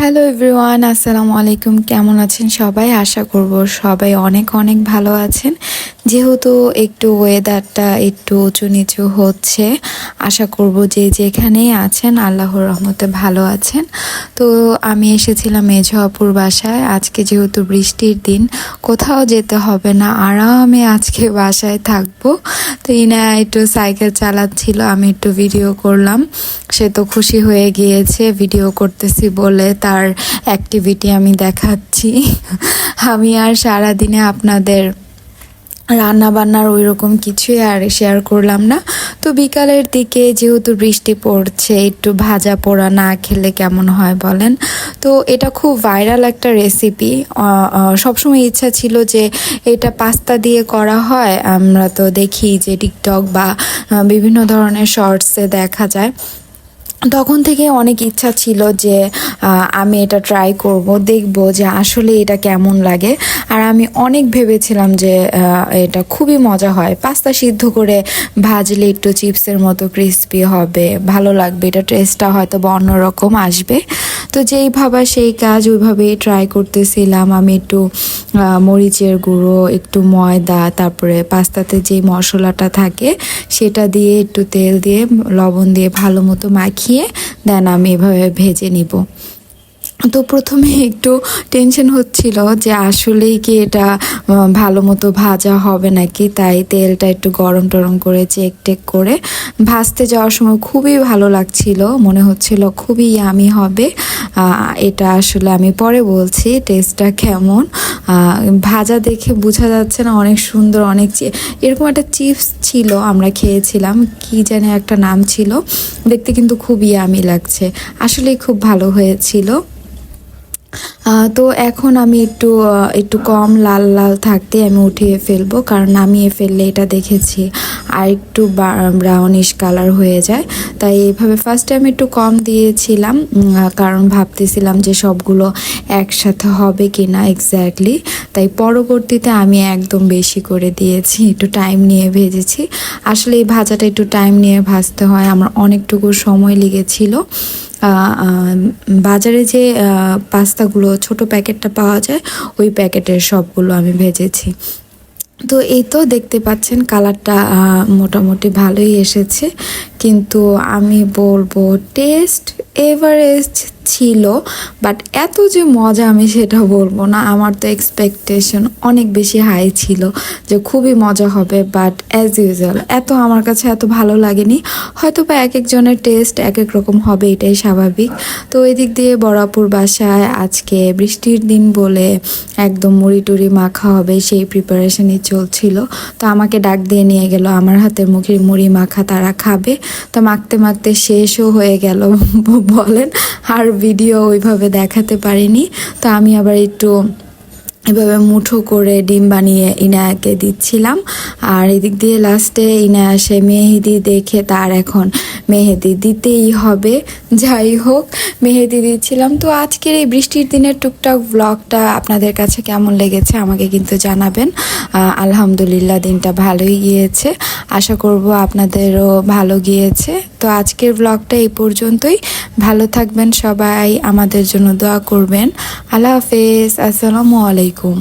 Hello everyone, আসসালামু আলাইকুম। কেমন আছেন সবাই? আশা করব সবাই অনেক অনেক ভালো আছেন। যেহেতু একটু ওয়েদারটা একটু উঁচু নিচু হচ্ছে, আশা করব যে যেখানেই আছেন আল্লাহর রহমতে ভালো আছেন। তো আমি এসেছিলাম মেঝো আপুর বাসায়। আজকে যেহেতু বৃষ্টির দিন, কোথাও যেতে হবে না, আরামে আজকে বাসায় থাকবো। তো ইনা একটু সাইকেল চালাচ্ছিল, আমি একটু ভিডিও করলাম। সে তো খুশি হয়ে গিয়েছে, ভিডিও করতেছি বলে তার অ্যাক্টিভিটি আমি দেখাচ্ছি। আমি আর সারাদিনে আপনাদের রান্না বান্নার ওই রকম কিছুই আর শেয়ার করলাম না। তো বিকালের দিকে যেহেতু বৃষ্টি পড়ছে, একটু ভাজা পোড়া না খেলে কেমন হয় বলেন? তো এটা খুব ভাইরাল একটা রেসিপি। সবসময় ইচ্ছা ছিল যে এটা পাস্তা দিয়ে করা হয়। আমরা তো দেখি যে টিকটক বা বিভিন্ন ধরনের শর্টসে দেখা যায়। তখন থেকে অনেক ইচ্ছা ছিল যে আমি এটা ট্রাই করব, দেখব যে আসলে এটা কেমন লাগে। আর আমি অনেক ভেবেছিলাম যে এটা খুবই মজা হয়, পাস্তা সিদ্ধ করে ভাজলে একটু চিপসের মতো ক্রিস্পি হবে, ভালো লাগবে, এটা টেস্টটা হয়তো বা অন্যরকম আসবে। তো যেই ভাবা সেই কাজ, ওইভাবেই ট্রাই করতেছিলাম। আমি একটু মরিচের গুঁড়ো, একটু ময়দা, তারপরে পাস্তাতে যে মশলাটা থাকে সেটা দিয়ে, একটু তেল দিয়ে, লবণ দিয়ে ভালো মতো মাখিয়ে দেন আমি এভাবে ভেজে নিব। তো প্রথমে একটু টেনশন হচ্ছিল যে আসলেই কি এটা ভালো মতো ভাজা হবে নাকি, তাই তেলটা একটু গরম টরম করে চেক টেক করে ভাজতে যাওয়ার সময় খুবই ভালো লাগছিল, মনে হচ্ছিল খুবই ইয়ামি হবে। এটা আসলে আমি পরে বলছি টেস্টটা কেমন। ভাজা দেখে বোঝা যাচ্ছে না, অনেক সুন্দর, অনেক এরকম একটা চিপস ছিল, আমরা খেয়েছিলাম, কি জানি একটা নাম ছিল, দেখতে কিন্তু খুব ইয়ামি লাগছে, আসলেই খুব ভালো হয়েছিল। তো এখন আমি একটু একটু কম লাল লাল থাকতে আমি উঠিয়ে ফেলবো, কারণ নামিয়ে ফেললে এটা দেখেছি আর একটু ব্রাউনিশ কালার হয়ে যায়। তাই এইভাবে ফার্স্টে আমি একটু কম দিয়েছিলাম, কারণ ভাবতেছিলাম যে সবগুলো একসাথে হবে কি না এক্স্যাক্টলি। তাই পরবর্তীতে আমি একদম বেশি করে দিয়েছি, একটু টাইম নিয়ে ভেজেছি। আসলে এই ভাজাটা একটু টাইম নিয়ে ভাজতে হয়, আমার অনেকটুকু সময় লেগেছিল। বাজারে যে পাস্তাগুলো ছোট প্যাকেটটা পাওয়া যায়, ওই প্যাকেটের সবগুলো আমি ভেজেছি। তো এই তো দেখতে পাচ্ছেন কালারটা মোটামুটি ভালোই এসেছে, কিন্তু আমি বলবো টেস্ট এভারেস্ট ছিল, বাট এত যে মজা আমি সেটা বলবো না। আমার তো এক্সপেকটেশন অনেক বেশি হাই ছিল যে খুবই মজা হবে, বাট অ্যাজ ইউজুয়াল এত আমার কাছে এত ভালো লাগেনি। হয়তো বা এক একজনের টেস্ট এক এক রকম হবে, এটাই স্বাভাবিক। তো ওই দিক দিয়ে বড়াপুর বাসায় আজকে বৃষ্টির দিন বলে একদম মুড়ি টুড়ি মাখা হবে, সেই প্রিপারেশনই চলছিল। তো আমাকে ডাক দিয়ে নিয়ে গেল, আমার হাতের মুখের মুড়ি মাখা তারা খাবে। তো মাখতে মাখতে শেষও হয়ে গেল বলেন, আর ভিডিও ওইভাবে দেখাতে পারিনি। তো আমি আবার একটু এভাবে মুঠো করে ডিম বানিয়ে ইনায়াকে দিচ্ছিলাম। আর এদিক দিয়ে লাস্টে ইনায়া আসে, মেহেদি দেখে তার এখন মেহেদি দিতেই হবে। যাই হোক, মেহেদি দিচ্ছিলাম। তো আজকের এই বৃষ্টির দিনের টুকটাক ব্লগটা আপনাদের কাছে কেমন লেগেছে আমাকে কিন্তু জানাবেন। আলহামদুলিল্লাহ দিনটা ভালোই গিয়েছে, আশা করব আপনাদেরও ভালো গিয়েছে। তো আজকের ব্লগটা এই পর্যন্তই। ভালো থাকবেন সবাই, আমাদের জন্য দোয়া করবেন। আল্লাহ হাফেজ, আসসালামু আলাইকুম।